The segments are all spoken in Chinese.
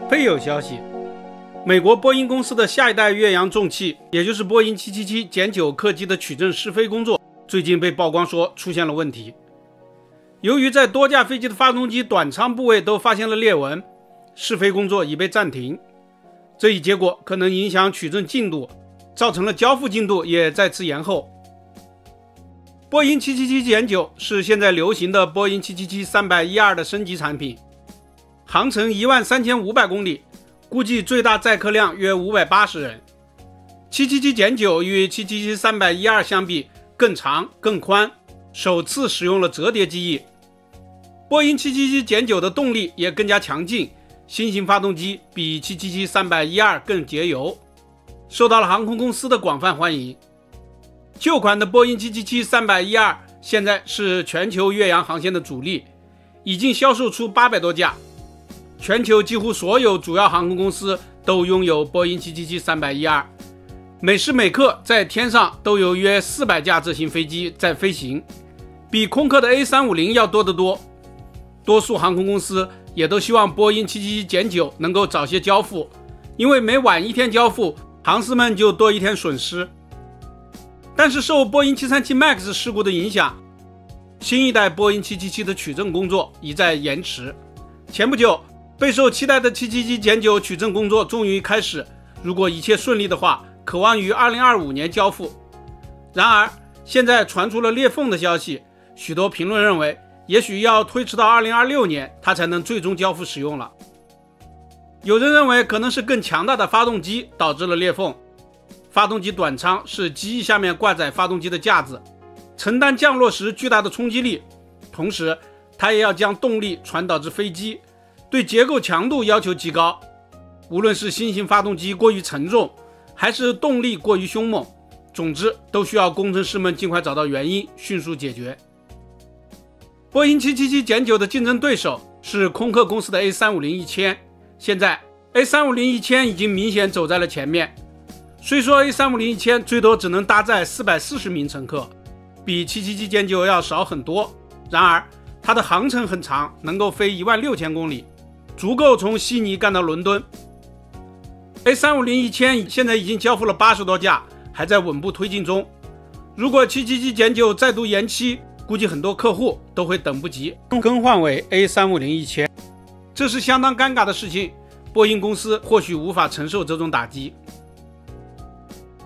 非有消息，美国波音公司的下一代越洋重器，也就是波音777-9客机的取证试飞工作，最近被曝光说出现了问题。由于在多架飞机的发动机短舱部位都发现了裂纹，试飞工作已被暂停。这一结果可能影响取证进度，造成了交付进度也再次延后。波音777-9是现在流行的波音777-312的升级产品，航程13500公里，估计最大载客量约580人。777-9与777-312相比更长更宽，首次使用了折叠机翼。波音777-9的动力也更加强劲，新型发动机比777-312更节油，受到了航空公司的广泛欢迎。旧款的波音777-312现在是全球越洋航线的主力，已经销售出800多架。全球几乎所有主要航空公司都拥有波音777-312，每时每刻在天上都有约400架这型飞机在飞行，比空客的 A350 要多得多。多数航空公司也都希望波音777-9能够早些交付，因为每晚一天交付，航司们就多一天损失。但是受波音737 MAX 事故的影响，新一代波音777的取证工作一再延迟。前不久备受期待的777-9取证工作终于开始，如果一切顺利的话，可望于2025年交付。然而现在传出了裂缝的消息，许多评论认为也许要推迟到2026年它才能最终交付使用了。有人认为可能是更强大的发动机导致了裂缝，发动机短舱是机翼下面挂载发动机的架子，承担降落时巨大的冲击力，同时它也要将动力传导至飞机，对结构强度要求极高。无论是新型发动机过于沉重，还是动力过于凶猛，总之都需要工程师们尽快找到原因，迅速解决。波音777-9的竞争对手是空客公司的 A350-1000， 现在 A350-1000 已经明显走在了前面。虽说 A350-1000 最多只能搭载440名乘客，比777-9要少很多，然而它的航程很长，能够飞16000公里，足够从悉尼干到伦敦。A350-1000 现在已经交付了80多架，还在稳步推进中。如果777-9再度延期，估计很多客户都会等不及更换为 A350-1000， 这是相当尴尬的事情，波音公司或许无法承受这种打击。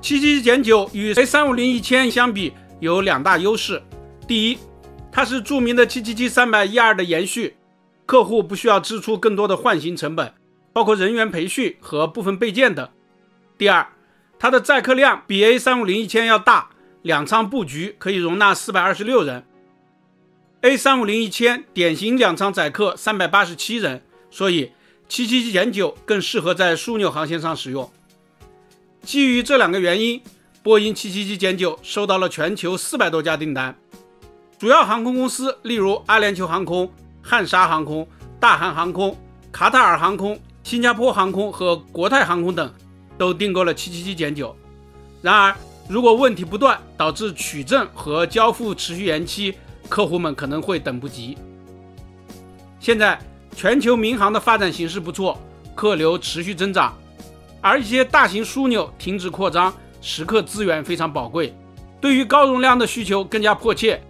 777-9与 A350-1000 相比有2大优势。第一，它是著名的777-312的延续，客户不需要支出更多的换新成本，包括人员培训和部分备件等。第二，它的载客量比 A350-1000 要大，两舱布局可以容纳426人。A350-1000 典型两舱载客387人，所以777-9更适合在枢纽航线上使用。基于这2个原因，波音777-9收到了全球400多家订单。主要航空公司例如阿联酋航空、汉莎航空、大韩航空、卡塔尔航空、新加坡航空和国泰航空等都订购了777-9。然而如果问题不断，导致取证和交付持续延期，客户们可能会等不及。现在全球民航的发展形势不错，客流持续增长，而一些大型枢纽停止扩张，时刻资源非常宝贵，对于高容量的需求更加迫切。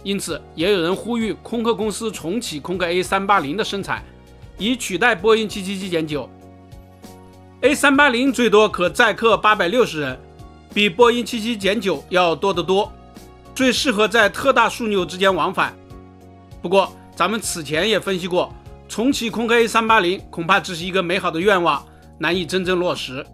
因此也有人呼吁空客公司重启空客 A380 的生产，以取代波音777-9。 A380 最多可载客860人，比波音777-9要多得多，最适合在特大枢纽之间往返。不过咱们此前也分析过，重启空客 A380 恐怕只是一个美好的愿望，难以真正落实。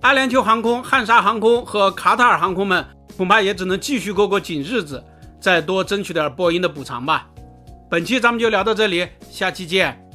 阿联酋航空、汉莎航空和卡塔尔航空们恐怕也只能继续过过紧日子，再多争取点波音的补偿吧。本期咱们就聊到这里，下期见。